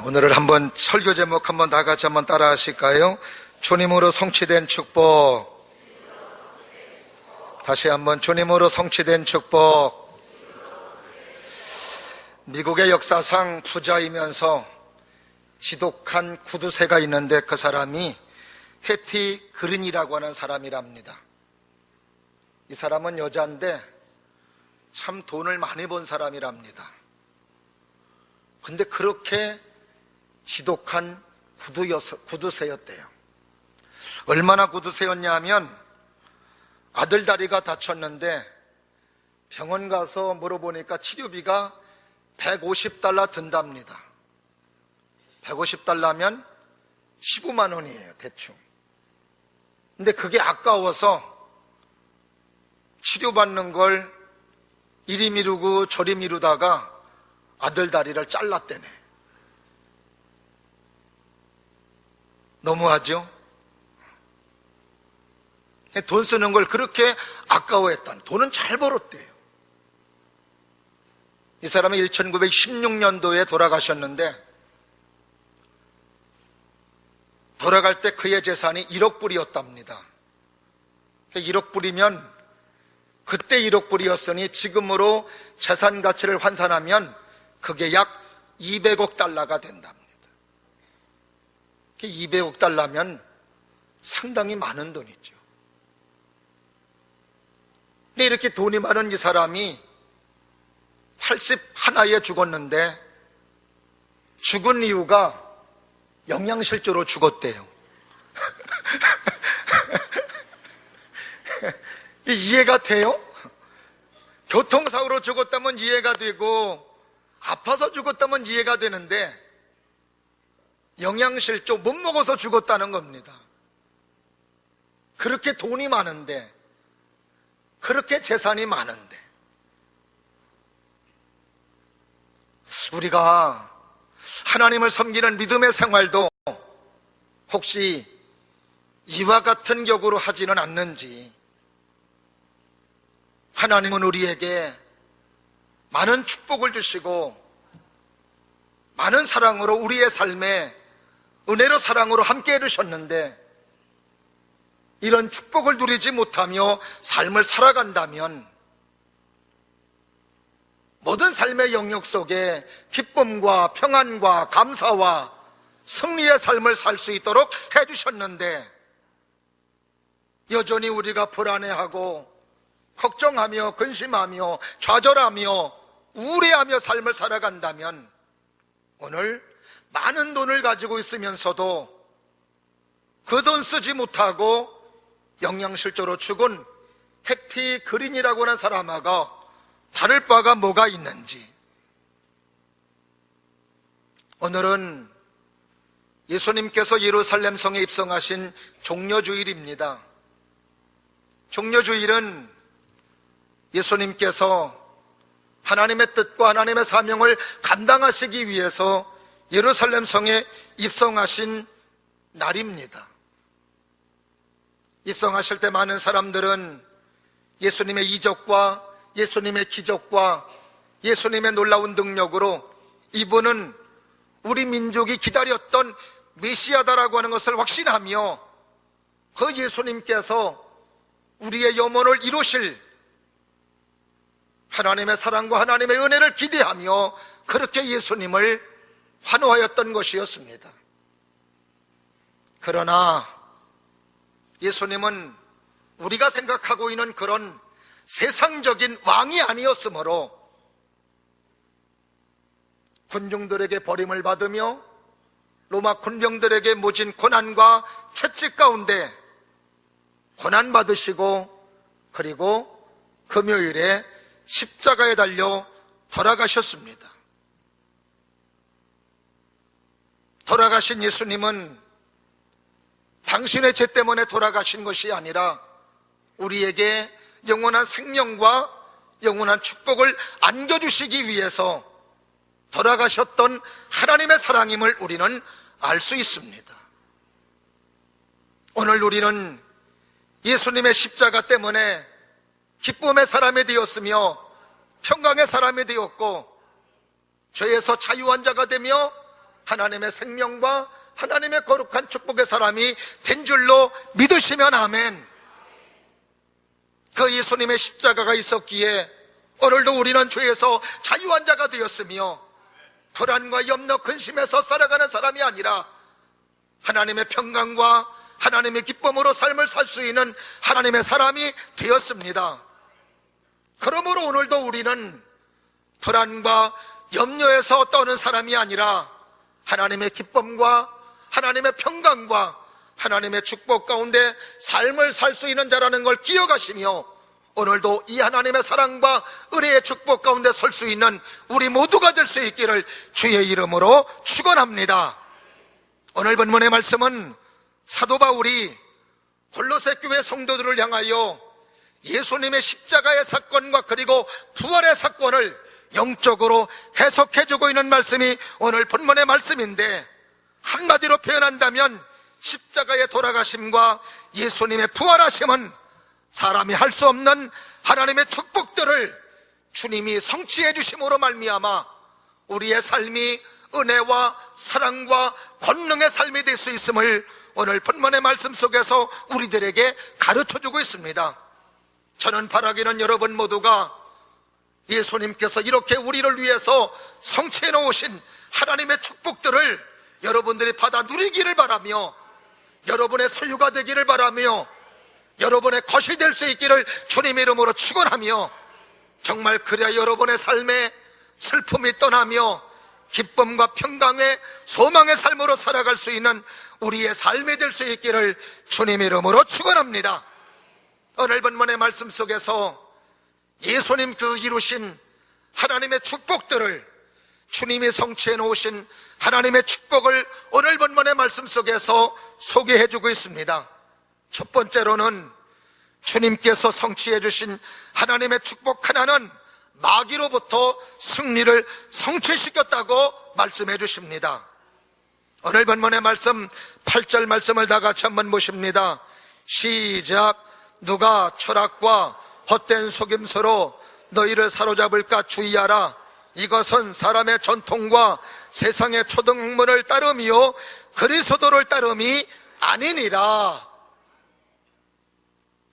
오늘을 한번 설교 제목 한번 다 같이 한번 따라 하실까요? 주님으로 성취된 축복. 다시 한번 주님으로 성취된 축복. 미국의 역사상 부자이면서 지독한 구두쇠가 있는데 그 사람이 해티 그린이라고 하는 사람이랍니다. 이 사람은 여자인데 참 돈을 많이 번 사람이랍니다. 근데 그렇게 지독한 구두쇠였대요. 얼마나 구두쇠였냐 하면 아들 다리가 다쳤는데 병원 가서 물어보니까 치료비가 $150 든답니다. $150면 15만 원이에요, 대충. 근데 그게 아까워서 치료받는 걸 이리 미루고 저리 미루다가 아들 다리를 잘랐대네. 너무하죠? 돈 쓰는 걸 그렇게 아까워했다는, 돈은 잘 벌었대요. 이 사람은 1916년도에 돌아가셨는데 돌아갈 때 그의 재산이 1억 불이었답니다. 1억 불이면 그때 1억 불이었으니 지금으로 재산 가치를 환산하면 그게 약 200억 달러가 된답니다. 200억 달러면 상당히 많은 돈이죠. 근데 이렇게 돈이 많은 이 사람이 81에 죽었는데 죽은 이유가 영양실조로 죽었대요. 이해가 돼요? 교통사고로 죽었다면 이해가 되고 아파서 죽었다면 이해가 되는데 영양실조, 못 먹어서 죽었다는 겁니다. 그렇게 돈이 많은데, 그렇게 재산이 많은데, 우리가 하나님을 섬기는 믿음의 생활도 혹시 이와 같은 격으로 하지는 않는지. 하나님은 우리에게 많은 축복을 주시고 많은 사랑으로 우리의 삶에 은혜로 사랑으로 함께 해주셨는데 이런 축복을 누리지 못하며 삶을 살아간다면 모든 삶의 영역 속에 기쁨과 평안과 감사와 승리의 삶을 살 수 있도록 해주셨는데 여전히 우리가 불안해하고 걱정하며 근심하며 좌절하며 우울해하며 삶을 살아간다면 오늘 많은 돈을 가지고 있으면서도 그 돈 쓰지 못하고 영양실조로 죽은 해티 그린이라고 하는 사람하고 다를 바가 뭐가 있는지. 오늘은 예수님께서 예루살렘 성에 입성하신 종려주일입니다. 종려주일은 예수님께서 하나님의 뜻과 하나님의 사명을 감당하시기 위해서 예루살렘 성에 입성하신 날입니다. 입성하실 때 많은 사람들은 예수님의 이적과 예수님의 기적과 예수님의 놀라운 능력으로 이분은 우리 민족이 기다렸던 메시아다라고 하는 것을 확신하며 그 예수님께서 우리의 염원을 이루실 하나님의 사랑과 하나님의 은혜를 기대하며 그렇게 예수님을 환호하였던 것이었습니다. 그러나 예수님은 우리가 생각하고 있는 그런 세상적인 왕이 아니었으므로 군중들에게 버림을 받으며 로마 군병들에게 모진 고난과 채찍 가운데 고난받으시고 그리고 금요일에 십자가에 달려 돌아가셨습니다. 돌아가신 예수님은 당신의 죄 때문에 돌아가신 것이 아니라 우리에게 영원한 생명과 영원한 축복을 안겨주시기 위해서 돌아가셨던 하나님의 사랑임을 우리는 알 수 있습니다. 오늘 우리는 예수님의 십자가 때문에 기쁨의 사람이 되었으며 평강의 사람이 되었고 죄에서 자유한 자가 되며 하나님의 생명과 하나님의 거룩한 축복의 사람이 된 줄로 믿으시면 아멘. 그 예수님의 십자가가 있었기에 오늘도 우리는 죄에서 자유한 자가 되었으며 불안과 염려 근심에서 살아가는 사람이 아니라 하나님의 평강과 하나님의 기쁨으로 삶을 살 수 있는 하나님의 사람이 되었습니다. 그러므로 오늘도 우리는 불안과 염려에서 떠는 사람이 아니라 하나님의 기쁨과 하나님의 평강과 하나님의 축복 가운데 삶을 살 수 있는 자라는 걸 기억하시며 오늘도 이 하나님의 사랑과 은혜의 축복 가운데 설 수 있는 우리 모두가 될 수 있기를 주의 이름으로 축원합니다. 오늘 본문의 말씀은 사도 바울이 골로새 교회 성도들을 향하여 예수님의 십자가의 사건과 그리고 부활의 사건을 영적으로 해석해주고 있는 말씀이 오늘 본문의 말씀인데, 한마디로 표현한다면 십자가의 돌아가심과 예수님의 부활하심은 사람이 할 수 없는 하나님의 축복들을 주님이 성취해 주심으로 말미암아 우리의 삶이 은혜와 사랑과 권능의 삶이 될 수 있음을 오늘 본문의 말씀 속에서 우리들에게 가르쳐주고 있습니다. 저는 바라기는 여러분 모두가 예수님께서 이렇게 우리를 위해서 성취해 놓으신 하나님의 축복들을 여러분들이 받아 누리기를 바라며 여러분의 소유가 되기를 바라며 여러분의 것이 될 수 있기를 주님의 이름으로 축원하며, 정말 그래야 여러분의 삶에 슬픔이 떠나며 기쁨과 평강의 소망의 삶으로 살아갈 수 있는 우리의 삶이 될 수 있기를 주님의 이름으로 축원합니다. 오늘 본문의 말씀 속에서 예수님 그 이루신 하나님의 축복들을, 주님이 성취해 놓으신 하나님의 축복을 오늘 본문의 말씀 속에서 소개해 주고 있습니다. 첫 번째로는 주님께서 성취해 주신 하나님의 축복 하나는 마귀로부터 승리를 성취시켰다고 말씀해 주십니다. 오늘 본문의 말씀 8절 말씀을 다 같이 한번 보십니다. 시작. 누가 철학과 헛된 속임수로 너희를 사로잡을까 주의하라. 이것은 사람의 전통과 세상의 초등학문을 따름이요 그리스도를 따름이 아니니라.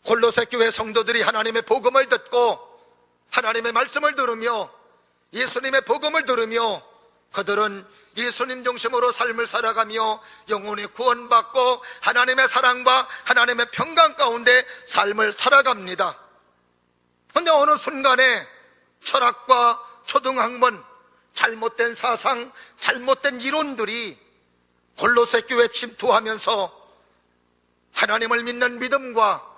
골로새 교회 성도들이 하나님의 복음을 듣고 하나님의 말씀을 들으며 예수님의 복음을 들으며 그들은 예수님 중심으로 삶을 살아가며 영혼이 구원받고 하나님의 사랑과 하나님의 평강 가운데 삶을 살아갑니다. 그런데 어느 순간에 철학과 초등학문, 잘못된 사상, 잘못된 이론들이 골로새 교회에 침투하면서 하나님을 믿는 믿음과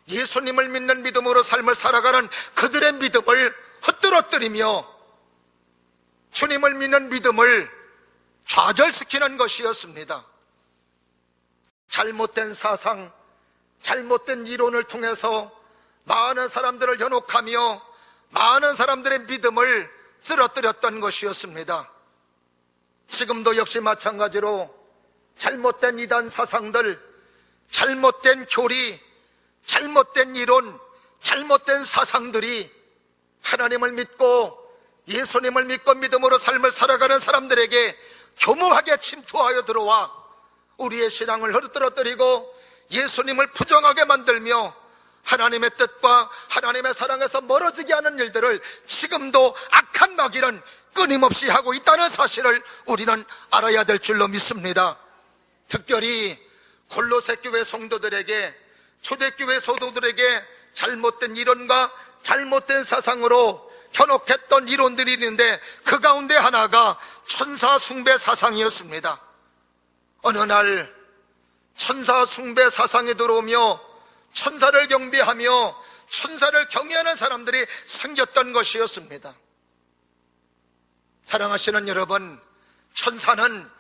예수님을 믿는 믿음으로 삶을 살아가는 그들의 믿음을 헛들어뜨리며 주님을 믿는 믿음을 좌절시키는 것이었습니다. 잘못된 사상, 잘못된 이론을 통해서 많은 사람들을 현혹하며 많은 사람들의 믿음을 쓰러뜨렸던 것이었습니다. 지금도 역시 마찬가지로 잘못된 이단 사상들, 잘못된 교리, 잘못된 이론, 잘못된 사상들이 하나님을 믿고 예수님을 믿고 믿음으로 삶을 살아가는 사람들에게 교묘하게 침투하여 들어와 우리의 신앙을 흐트러뜨리고 예수님을 부정하게 만들며 하나님의 뜻과 하나님의 사랑에서 멀어지게 하는 일들을 지금도 악한 마귀는 끊임없이 하고 있다는 사실을 우리는 알아야 될 줄로 믿습니다. 특별히 골로새 교회 성도들에게, 초대교회 성도들에게 잘못된 이론과 잘못된 사상으로 현혹했던 이론들이 있는데 그 가운데 하나가 천사 숭배 사상이었습니다. 어느 날 천사 숭배 사상이 들어오며 천사를 경배하며 천사를 경외하는 사람들이 생겼던 것이었습니다. 사랑하시는 여러분, 천사는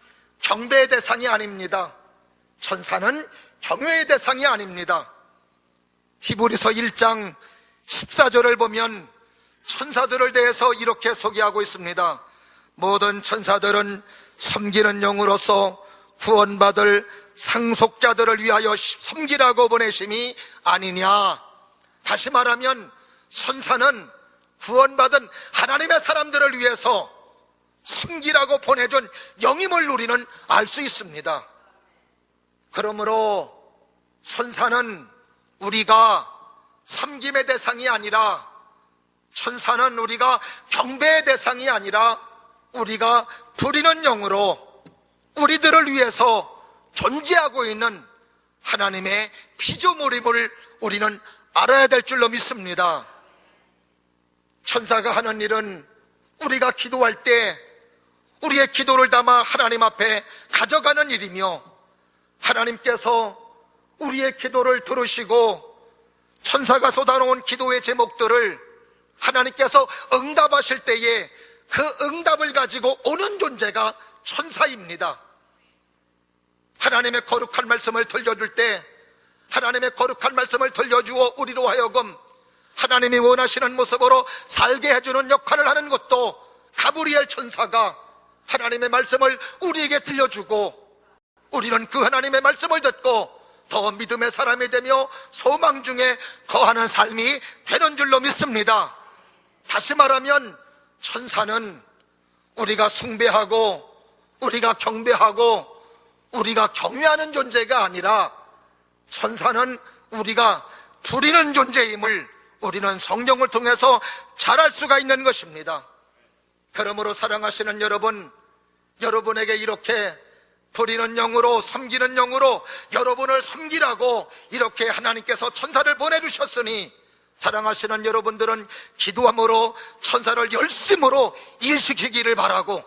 경배의 대상이 아닙니다. 천사는 경외의 대상이 아닙니다. 히브리서 1장 14절을 보면 천사들을 대해서 이렇게 소개하고 있습니다. 모든 천사들은 섬기는 영으로서 구원받을 상속자들을 위하여 섬기라고 보내심이 아니냐. 다시 말하면 천사는 구원받은 하나님의 사람들을 위해서 섬기라고 보내준 영임을 우리는 알 수 있습니다. 그러므로 천사는 우리가 섬김의 대상이 아니라, 천사는 우리가 경배의 대상이 아니라 우리가 부리는 영으로 우리들을 위해서 존재하고 있는 하나님의 피조물임을 우리는 알아야 될 줄로 믿습니다. 천사가 하는 일은 우리가 기도할 때 우리의 기도를 담아 하나님 앞에 가져가는 일이며, 하나님께서 우리의 기도를 들으시고 천사가 쏟아놓은 기도의 제목들을 하나님께서 응답하실 때에 그 응답을 가지고 오는 존재가 천사입니다. 하나님의 거룩한 말씀을 들려줄 때, 하나님의 거룩한 말씀을 들려주어 우리로 하여금 하나님이 원하시는 모습으로 살게 해주는 역할을 하는 것도 가브리엘 천사가 하나님의 말씀을 우리에게 들려주고, 우리는 그 하나님의 말씀을 듣고 더 믿음의 사람이 되며 소망 중에 거하는 삶이 되는 줄로 믿습니다. 다시 말하면 천사는 우리가 숭배하고 우리가 경배하고 우리가 경외하는 존재가 아니라, 천사는 우리가 부리는 존재임을 우리는 성경을 통해서 잘 알 수가 있는 것입니다. 그러므로 사랑하시는 여러분, 여러분에게 이렇게 부리는 영으로, 섬기는 영으로 여러분을 섬기라고 이렇게 하나님께서 천사를 보내주셨으니, 사랑하시는 여러분들은 기도함으로 천사를 열심으로 일시키기를 바라고,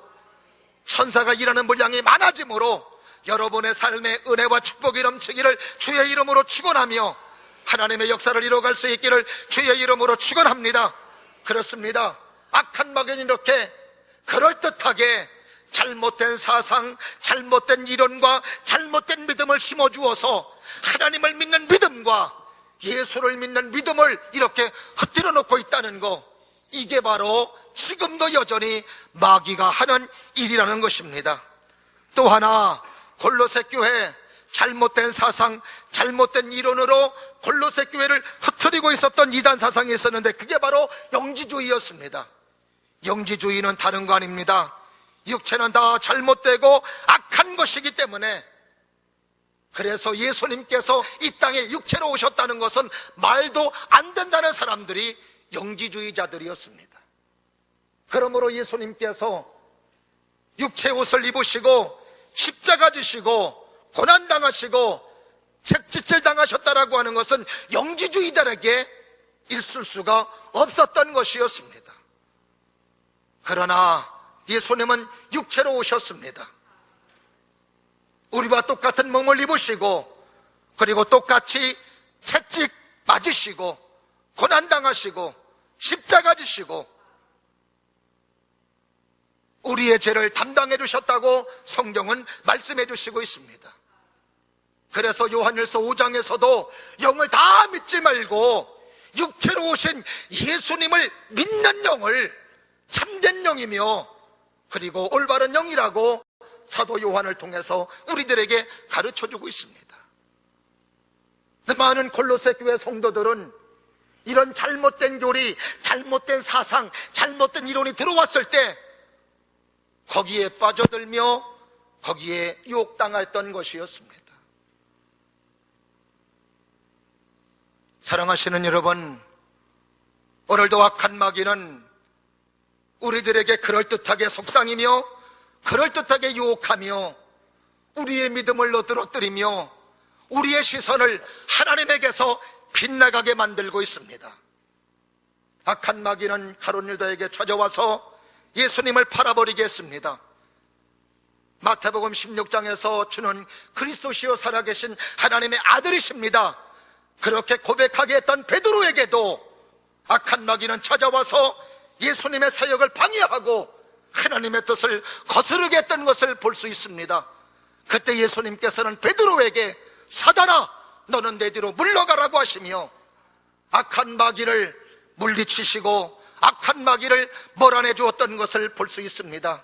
천사가 일하는 분량이 많아짐으로 여러분의 삶에 은혜와 축복이 넘치기를 주의 이름으로 축원하며 하나님의 역사를 이뤄갈 수 있기를 주의 이름으로 축원합니다. 그렇습니다. 악한 마귀는 이렇게 그럴듯하게 잘못된 사상, 잘못된 이론과 잘못된 믿음을 심어주어서 하나님을 믿는 믿음과 예수를 믿는 믿음을 이렇게 흩뜨려 놓고 있다는 거, 이게 바로 지금도 여전히 마귀가 하는 일이라는 것입니다. 또 하나, 골로새 교회 잘못된 사상, 잘못된 이론으로 골로새 교회를 흩뜨리고 있었던 이단 사상이 있었는데, 그게 바로 영지주의였습니다. 영지주의는 다른 거 아닙니다. 육체는 다 잘못되고 악한 것이기 때문에, 그래서 예수님께서 이 땅에 육체로 오셨다는 것은 말도 안 된다는 사람들이 영지주의자들이었습니다. 그러므로 예수님께서 육체 옷을 입으시고 십자가 지시고 고난당하시고 책짓질 당하셨다라고 하는 것은 영지주의자들에게 있을 수가 없었던 것이었습니다. 그러나 예수님은 육체로 오셨습니다. 우리와 똑같은 몸을 입으시고, 그리고 똑같이 채찍 맞으시고 고난당하시고 십자가 지시고 우리의 죄를 담당해 주셨다고 성경은 말씀해 주시고 있습니다. 그래서 요한일서 5장에서도 영을 다 믿지 말고 육체로 오신 예수님을 믿는 영을 참된 영이며 그리고 올바른 영이라고 사도 요한을 통해서 우리들에게 가르쳐주고 있습니다. 많은 골로새 교회 성도들은 이런 잘못된 교리, 잘못된 사상, 잘못된 이론이 들어왔을 때 거기에 빠져들며 거기에 유혹당했던 것이었습니다. 사랑하시는 여러분, 오늘도 악한 마귀는 우리들에게 그럴듯하게 속상이며 그럴듯하게 유혹하며 우리의 믿음을 너들어뜨리며 우리의 시선을 하나님에게서 빗나가게 만들고 있습니다. 악한 마귀는 가룟 유다에게 찾아와서 예수님을 팔아버리게 했습니다. 마태복음 16장에서 주는 그리스도시요 살아계신 하나님의 아들이십니다, 그렇게 고백하게 했던 베드로에게도 악한 마귀는 찾아와서 예수님의 사역을 방해하고 하나님의 뜻을 거스르게 했던 것을 볼 수 있습니다. 그때 예수님께서는 베드로에게 사단아, 너는 내 뒤로 물러가라고 하시며 악한 마귀를 물리치시고 악한 마귀를 몰아내 주었던 것을 볼 수 있습니다.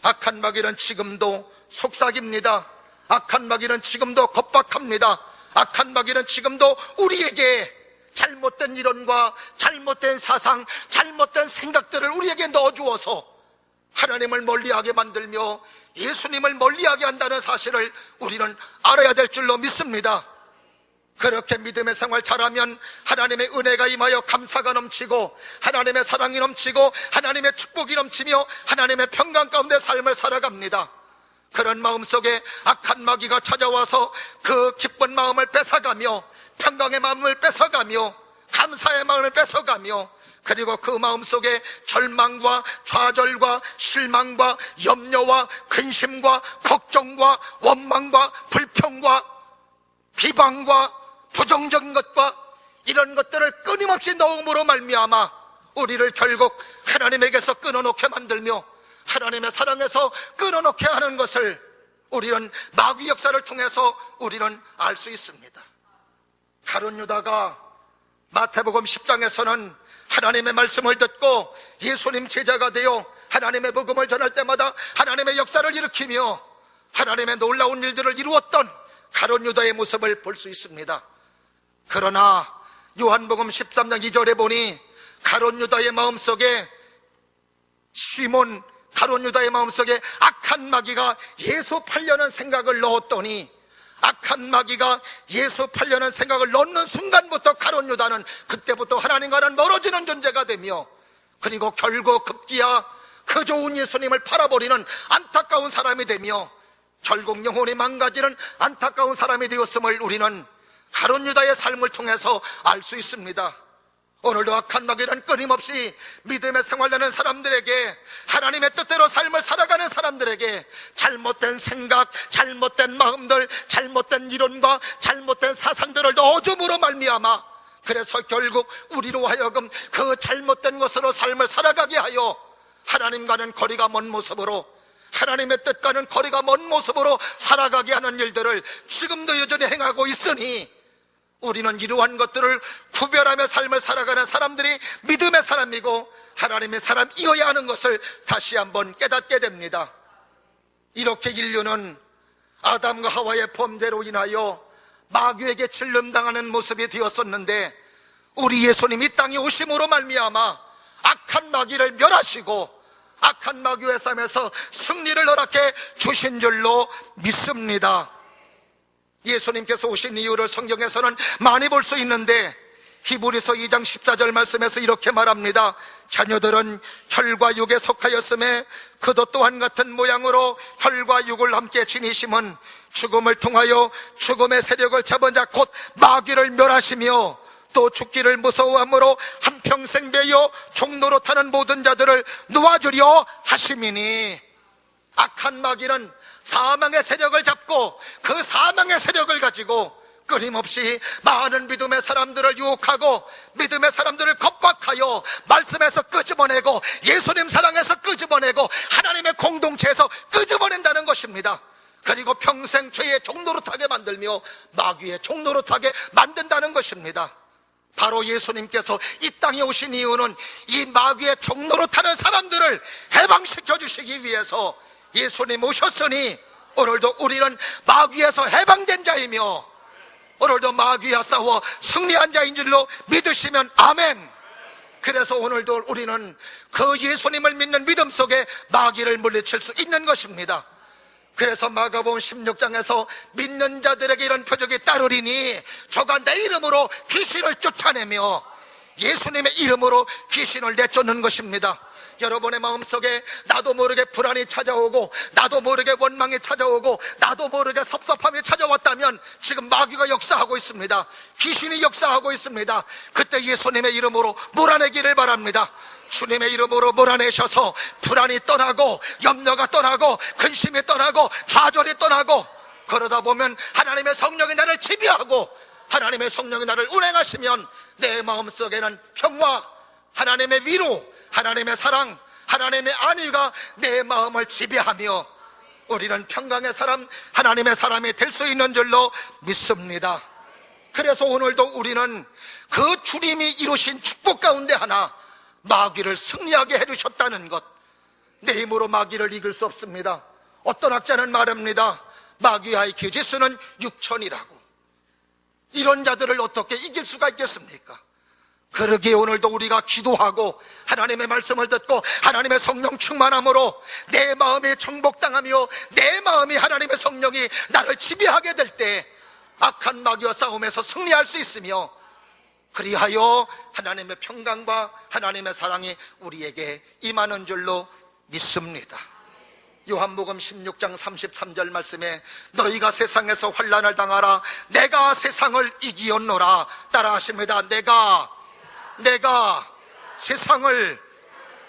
악한 마귀는 지금도 속삭입니다. 악한 마귀는 지금도 겁박합니다. 악한 마귀는 지금도 우리에게 잘못된 이론과 잘못된 사상, 잘못된 생각들을 우리에게 넣어주어서 하나님을 멀리하게 만들며 예수님을 멀리하게 한다는 사실을 우리는 알아야 될 줄로 믿습니다. 그렇게 믿음의 생활 잘하면 하나님의 은혜가 임하여 감사가 넘치고 하나님의 사랑이 넘치고 하나님의 축복이 넘치며 하나님의 평강 가운데 삶을 살아갑니다. 그런 마음속에 악한 마귀가 찾아와서 그 기쁜 마음을 뺏어가며 평강의 마음을 뺏어가며 감사의 마음을 뺏어가며 그리고 그 마음속에 절망과 좌절과 실망과 염려와 근심과 걱정과 원망과 불평과 비방과 부정적인 것과 이런 것들을 끊임없이 넣음으로 말미암아 우리를 결국 하나님에게서 끊어놓게 만들며 하나님의 사랑에서 끊어놓게 하는 것을 우리는 마귀 역사를 통해서 우리는 알 수 있습니다. 가룟 유다가 마태복음 10장에서는 하나님의 말씀을 듣고 예수님 제자가 되어 하나님의 복음을 전할 때마다 하나님의 역사를 일으키며 하나님의 놀라운 일들을 이루었던 가룟 유다의 모습을 볼 수 있습니다. 그러나 요한복음 13장 2절에 보니 가룟 유다의 마음속에 시몬 가룟 유다의 마음속에 악한 마귀가 예수 팔려는 생각을 넣었더니 악한 마귀가 예수 팔려는 생각을 넣는 순간부터 가룟 유다는 그때부터 하나님과는 멀어지는 존재가 되며 그리고 결국 급기야 그 좋은 예수님을 팔아버리는 안타까운 사람이 되며 결국 영혼이 망가지는 안타까운 사람이 되었음을 우리는 가룟 유다의 삶을 통해서 알 수 있습니다. 오늘도 악한 마귀는 끊임없이 믿음의 생활하는 사람들에게 하나님의 뜻대로 삶을 살아가는 사람들에게 잘못된 생각, 잘못된 마음들, 잘못된 이론과 잘못된 사상들을 넣어줌으로 말미암아 그래서 결국 우리로 하여금 그 잘못된 것으로 삶을 살아가게 하여 하나님과는 거리가 먼 모습으로 하나님의 뜻과는 거리가 먼 모습으로 살아가게 하는 일들을 지금도 여전히 행하고 있으니 우리는 이러한 것들을 구별하며 삶을 살아가는 사람들이 믿음의 사람이고 하나님의 사람이어야 하는 것을 다시 한번 깨닫게 됩니다. 이렇게 인류는 아담과 하와의 범죄로 인하여 마귀에게 질름당하는 모습이 되었었는데 우리 예수님이 이 땅에 오심으로 말미암아 악한 마귀를 멸하시고 악한 마귀의 삶에서 승리를 허락해 주신 줄로 믿습니다. 예수님께서 오신 이유를 성경에서는 많이 볼 수 있는데 히브리서 2장 14절 말씀에서 이렇게 말합니다. 자녀들은 혈과 육에 속하였음에 그도 또한 같은 모양으로 혈과 육을 함께 지니심은 죽음을 통하여 죽음의 세력을 잡은 자 곧 마귀를 멸하시며 또 죽기를 무서워함으로 한평생 매여 종노로 타는 모든 자들을 놓아주려 하심이니 악한 마귀는 사망의 세력을 잡고 그 사망의 세력을 가지고 끊임없이 많은 믿음의 사람들을 유혹하고 믿음의 사람들을 겁박하여 말씀에서 끄집어내고 예수님 사랑에서 끄집어내고 하나님의 공동체에서 끄집어낸다는 것입니다. 그리고 평생 죄의 종노릇하게 만들며 마귀의 종노릇하게 만든다는 것입니다. 바로 예수님께서 이 땅에 오신 이유는 이 마귀의 종노릇하는 사람들을 해방시켜 주시기 위해서 예수님 오셨으니 오늘도 우리는 마귀에서 해방된 자이며 오늘도 마귀와 싸워 승리한 자인 줄로 믿으시면 아멘. 그래서 오늘도 우리는 그 예수님을 믿는 믿음 속에 마귀를 물리칠 수 있는 것입니다. 그래서 마가복음 16장에서 믿는 자들에게 이런 표적이 따르리니 저가 내 이름으로 귀신을 쫓아내며 예수님의 이름으로 귀신을 내쫓는 것입니다. 여러분의 마음속에 나도 모르게 불안이 찾아오고 나도 모르게 원망이 찾아오고 나도 모르게 섭섭함이 찾아왔다면 지금 마귀가 역사하고 있습니다. 귀신이 역사하고 있습니다. 그때 예수님의 이름으로 몰아내기를 바랍니다. 주님의 이름으로 몰아내셔서 불안이 떠나고 염려가 떠나고 근심이 떠나고 좌절이 떠나고 그러다 보면 하나님의 성령이 나를 지배하고 하나님의 성령이 나를 운행하시면 내 마음속에는 평화, 하나님의 위로, 하나님의 사랑, 하나님의 안위가 내 마음을 지배하며 우리는 평강의 사람, 하나님의 사람이 될 수 있는 줄로 믿습니다. 그래서 오늘도 우리는 그 주님이 이루신 축복 가운데 하나, 마귀를 승리하게 해주셨다는 것, 내 힘으로 마귀를 이길 수 없습니다. 어떤 학자는 말합니다. 마귀 IQ 지수는 6000이라고. 이런 자들을 어떻게 이길 수가 있겠습니까? 그러기에 오늘도 우리가 기도하고 하나님의 말씀을 듣고 하나님의 성령 충만함으로 내 마음이 정복당하며 내 마음이 하나님의 성령이 나를 지배하게 될 때 악한 마귀와 싸움에서 승리할 수 있으며, 그리하여 하나님의 평강과 하나님의 사랑이 우리에게 임하는 줄로 믿습니다. 요한복음 16장 33절 말씀에 너희가 세상에서 환난을 당하라 내가 세상을 이기었노라. 따라하십니다. 내가 세상을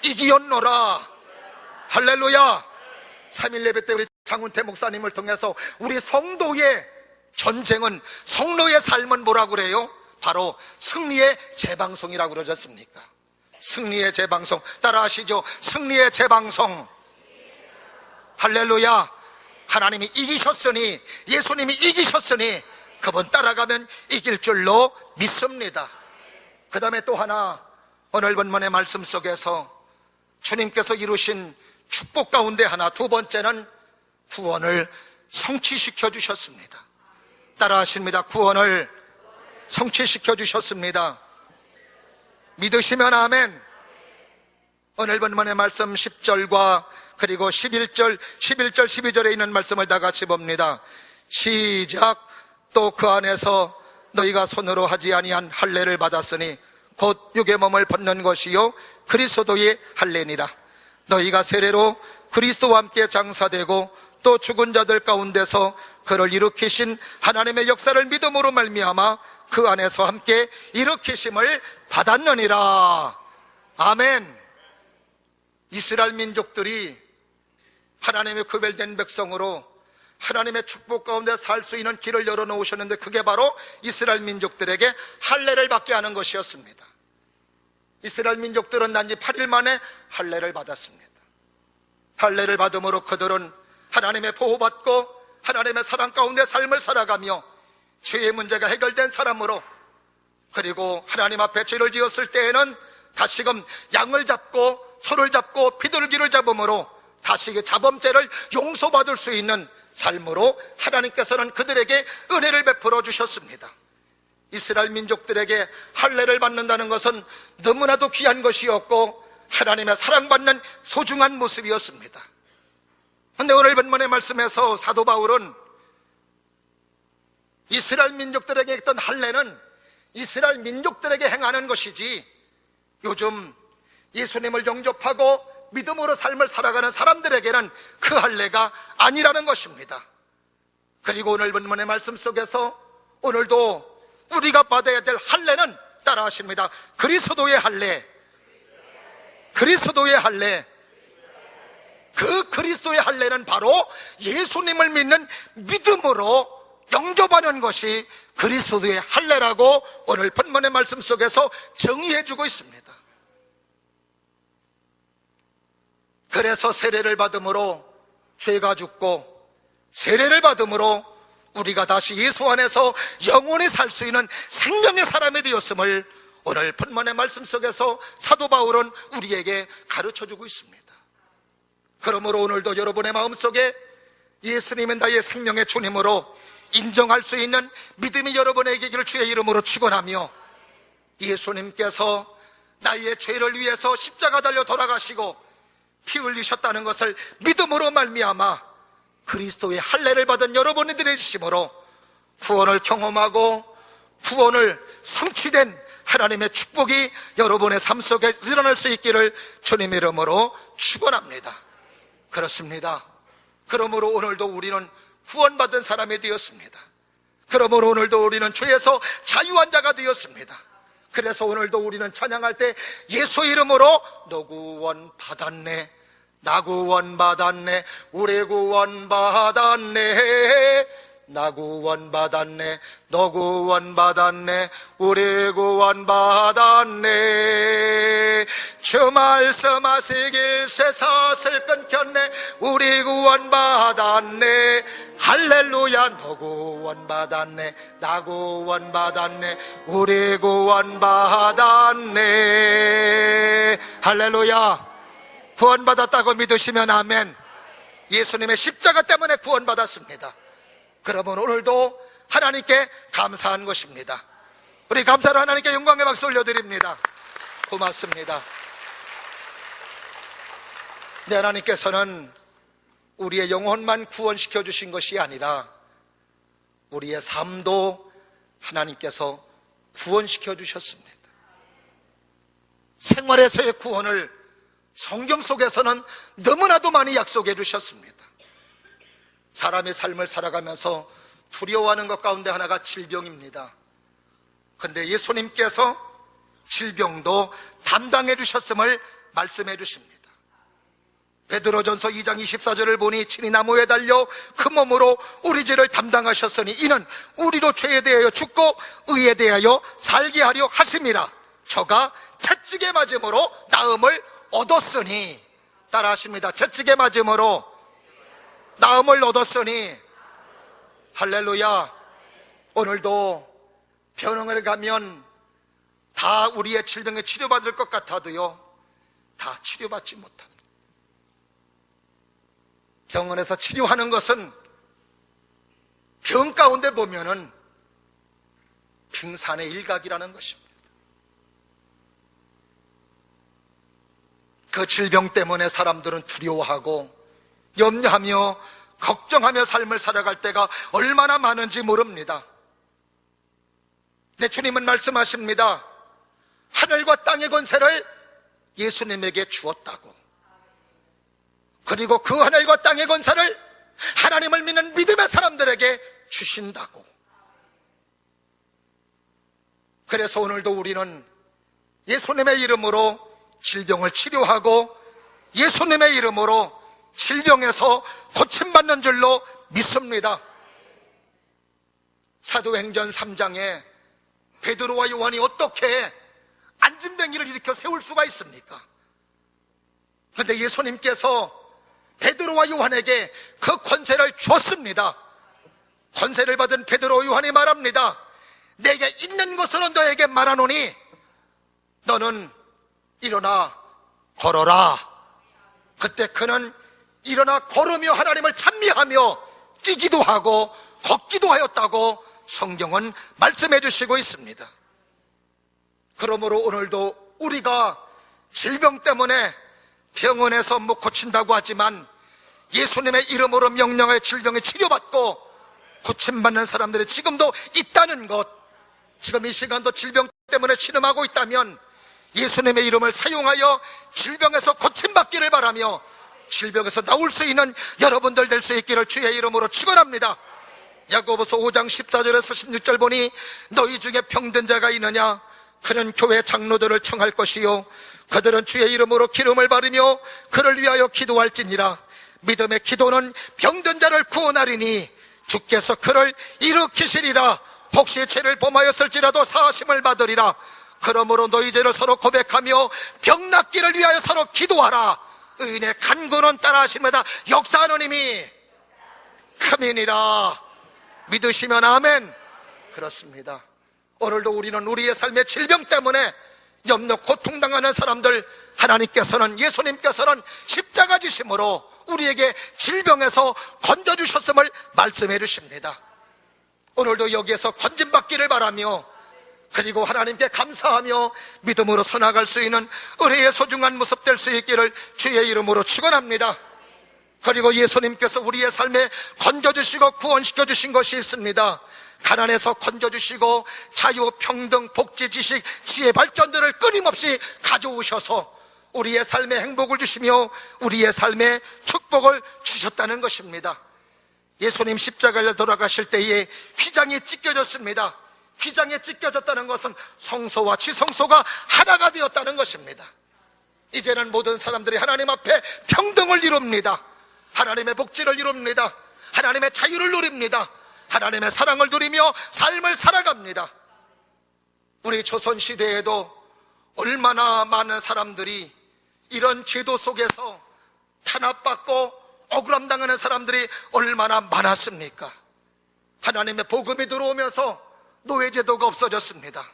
이기었노라. 할렐루야. 3일 예배 때 우리 장훈태 목사님을 통해서 우리 성도의 전쟁은, 성도의 삶은 뭐라고 그래요? 바로 승리의 재방송이라고 그러지 않습니까? 승리의 재방송. 따라하시죠. 승리의 재방송. 할렐루야. 하나님이 이기셨으니, 예수님이 이기셨으니 그분 따라가면 이길 줄로 믿습니다. 그 다음에 또 하나, 오늘 본문의 말씀 속에서 주님께서 이루신 축복 가운데 하나, 두 번째는 구원을 성취시켜 주셨습니다. 따라하십니다. 구원을 성취시켜 주셨습니다. 믿으시면 아멘. 오늘 본문의 말씀 10절과 그리고 11절, 12절에 있는 말씀을 다 같이 봅니다. 시작. 또 그 안에서 너희가 손으로 하지 아니한 할례를 받았으니 곧 육의 몸을 벗는 것이요 그리스도의 할례니라. 너희가 세례로 그리스도와 함께 장사되고 또 죽은 자들 가운데서 그를 일으키신 하나님의 역사를 믿음으로 말미암아 그 안에서 함께 일으키심을 받았느니라. 아멘. 이스라엘 민족들이 하나님의 구별된 백성으로 하나님의 축복 가운데 살 수 있는 길을 열어놓으셨는데, 그게 바로 이스라엘 민족들에게 할례를 받게 하는 것이었습니다. 이스라엘 민족들은 단지 8일 만에 할례를 받았습니다. 할례를 받음으로 그들은 하나님의 보호받고 하나님의 사랑 가운데 삶을 살아가며 죄의 문제가 해결된 사람으로, 그리고 하나님 앞에 죄를 지었을 때에는 다시금 양을 잡고 소를 잡고 비둘기를 잡음으로 다시 그 자범죄를 용서받을 수 있는 삶으로 하나님께서는 그들에게 은혜를 베풀어 주셨습니다. 이스라엘 민족들에게 할례를 받는다는 것은 너무나도 귀한 것이었고 하나님의 사랑받는 소중한 모습이었습니다. 그런데 오늘 본문의 말씀에서 사도 바울은 이스라엘 민족들에게 했던 할례는 이스라엘 민족들에게 행하는 것이지 요즘 예수님을 영접하고 믿음으로 삶을 살아가는 사람들에게는 그 할례가 아니라는 것입니다. 그리고 오늘 본문의 말씀 속에서 오늘도 우리가 받아야 될 할례는, 따라하십니다. 그리스도의 할례. 그리스도의 할례. 그 그리스도의 할례는 바로 예수님을 믿는 믿음으로 영접하는 것이 그리스도의 할례라고 오늘 본문의 말씀 속에서 정의해주고 있습니다. 그래서 세례를 받음으로 죄가 죽고, 세례를 받음으로 우리가 다시 예수 안에서 영원히 살 수 있는 생명의 사람이 되었음을 오늘 본문의 말씀 속에서 사도 바울은 우리에게 가르쳐주고 있습니다. 그러므로 오늘도 여러분의 마음속에 예수님은 나의 생명의 주님으로 인정할 수 있는 믿음이 여러분에게 있기를 주의 이름으로 축원하며, 예수님께서 나의 죄를 위해서 십자가 달려 돌아가시고 피 흘리셨다는 것을 믿음으로 말미암아 그리스도의 할례를 받은 여러분이 되심으로 구원을 경험하고 구원을 성취된 하나님의 축복이 여러분의 삶 속에 일어날 수 있기를 주님의 이름으로 축원합니다. 그렇습니다. 그러므로 오늘도 우리는 구원받은 사람이 되었습니다. 그러므로 오늘도 우리는 죄에서 자유한 자가 되었습니다. 그래서 오늘도 우리는 찬양할 때 예수 이름으로 너 구원 받았네, 나 구원 받았네, 우리 구원 받았네, 나 구원 받았네, 너 구원 받았네, 우리 구원 받았네. 주 말씀하시길 쇠사슬 끊겼네, 우리 구원 받았네. 할렐루야. 너 구원 받았네, 나 구원 받았네, 우리 구원 받았네. 할렐루야. 구원받았다고 믿으시면 아멘. 예수님의 십자가 때문에 구원받았습니다. 그러면 오늘도 하나님께 감사한 것입니다. 우리 감사로 하나님께 영광의 박수 올려드립니다. 고맙습니다. 네, 하나님께서는 우리의 영혼만 구원시켜 주신 것이 아니라 우리의 삶도 하나님께서 구원시켜 주셨습니다. 생활에서의 구원을 성경 속에서는 너무나도 많이 약속해 주셨습니다. 사람의 삶을 살아가면서 두려워하는 것 가운데 하나가 질병입니다. 그런데 예수님께서 질병도 담당해 주셨음을 말씀해 주십니다. 베드로전서 2장 24절을 보니 친히 나무에 달려 그 몸으로 우리 죄를 담당하셨으니 이는 우리로 죄에 대하여 죽고 의에 대하여 살게 하려 하심이라. 저가 채찍에 맞음으로 나음을 얻었으니, 따라하십니다. 채찍에 맞음으로 나음을 얻었으니. 할렐루야. 오늘도 병원에 가면 다 우리의 질병에 치료받을 것 같아도요, 다 치료받지 못합니다. 병원에서 치료하는 것은 병 가운데 보면은 빙산의 일각이라는 것입니다. 그 질병 때문에 사람들은 두려워하고 염려하며 걱정하며 삶을 살아갈 때가 얼마나 많은지 모릅니다. 내 주님은 말씀하십니다. 하늘과 땅의 권세를 예수님에게 주었다고. 그리고 그 하늘과 땅의 권세를 하나님을 믿는 믿음의 사람들에게 주신다고. 그래서 오늘도 우리는 예수님의 이름으로 질병을 치료하고 예수님의 이름으로 질병에서 고침받는 줄로 믿습니다. 사도행전 3장에 베드로와 요한이 어떻게 안진뱅이를 일으켜 세울 수가 있습니까? 그런데 예수님께서 베드로와 요한에게 그 권세를 줬습니다. 권세를 받은 베드로와 요한이 말합니다. 내게 있는 것으로 너에게 말하노니 너는 일어나 걸어라. 그때 그는 일어나 걸으며 하나님을 찬미하며 뛰기도 하고 걷기도 하였다고 성경은 말씀해 주시고 있습니다. 그러므로 오늘도 우리가 질병 때문에 병원에서 못 고친다고 하지만 예수님의 이름으로 명령하여 질병에 치료받고 고침받는 사람들이 지금도 있다는 것, 지금 이 시간도 질병 때문에 신음하고 있다면 예수님의 이름을 사용하여 질병에서 고침받기를 바라며 질병에서 나올 수 있는 여러분들 될 수 있기를 주의 이름으로 축원합니다. 야고보서 5장 14절에서 16절 보니 너희 중에 병든 자가 있느냐? 그는 교회 장로들을 청할 것이요 그들은 주의 이름으로 기름을 바르며 그를 위하여 기도할지니라. 믿음의 기도는 병든 자를 구원하리니 주께서 그를 일으키시리라. 혹시 죄를 범하였을지라도 사하심을 받으리라. 그러므로 너희 죄를 서로 고백하며 병 낫기를 위하여 서로 기도하라. 의인의 간구는 따라하십니다. 역사하는 힘이 크니라. 믿으시면 아멘. 그렇습니다. 오늘도 우리는 우리의 삶의 질병 때문에 염려 고통당하는 사람들, 하나님께서는, 예수님께서는 십자가 지심으로 우리에게 질병에서 건져주셨음을 말씀해 주십니다. 오늘도 여기에서 건짐받기를 바라며 그리고 하나님께 감사하며 믿음으로 서나갈 수 있는 우리의 소중한 모습 될 수 있기를 주의 이름으로 축원합니다. 그리고 예수님께서 우리의 삶에 건져주시고 구원시켜 주신 것이 있습니다. 가난에서 건져주시고 자유, 평등, 복지, 지식, 지혜 발전들을 끊임없이 가져오셔서 우리의 삶에 행복을 주시며 우리의 삶에 축복을 주셨다는 것입니다. 예수님 십자가를 돌아가실 때에 휘장이 찢겨졌습니다. 휘장에 찢겨졌다는 것은 성소와 지성소가 하나가 되었다는 것입니다. 이제는 모든 사람들이 하나님 앞에 평등을 이룹니다. 하나님의 복지를 이룹니다. 하나님의 자유를 누립니다. 하나님의 사랑을 누리며 삶을 살아갑니다. 우리 조선시대에도 얼마나 많은 사람들이 이런 제도 속에서 탄압받고 억울함당하는 사람들이 얼마나 많았습니까? 하나님의 복음이 들어오면서 노예제도가 없어졌습니다.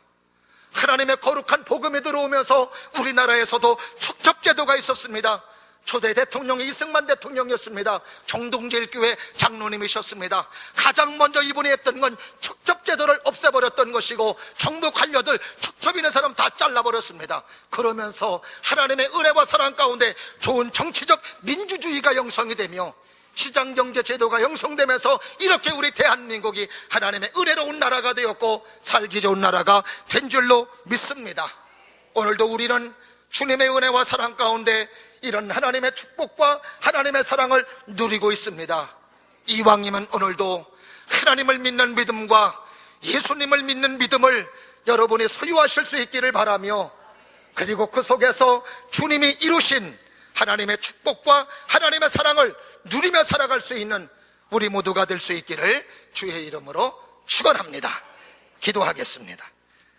하나님의 거룩한 복음이 들어오면서 우리나라에서도 축첩제도가 있었습니다. 초대 대통령이 이승만 대통령이었습니다. 정동제일교회 장로님이셨습니다. 가장 먼저 이분이 했던 건 척첩제도를 없애버렸던 것이고 정부 관료들 척첩 있는 사람 다 잘라버렸습니다. 그러면서 하나님의 은혜와 사랑 가운데 좋은 정치적 민주주의가 형성이 되며 시장경제 제도가 형성되면서 이렇게 우리 대한민국이 하나님의 은혜로운 나라가 되었고 살기 좋은 나라가 된 줄로 믿습니다. 오늘도 우리는 주님의 은혜와 사랑 가운데 이런 하나님의 축복과 하나님의 사랑을 누리고 있습니다. 이왕이면 오늘도 하나님을 믿는 믿음과 예수님을 믿는 믿음을 여러분이 소유하실 수 있기를 바라며, 그리고 그 속에서 주님이 이루신 하나님의 축복과 하나님의 사랑을 누리며 살아갈 수 있는 우리 모두가 될 수 있기를 주의 이름으로 축원합니다. 기도하겠습니다.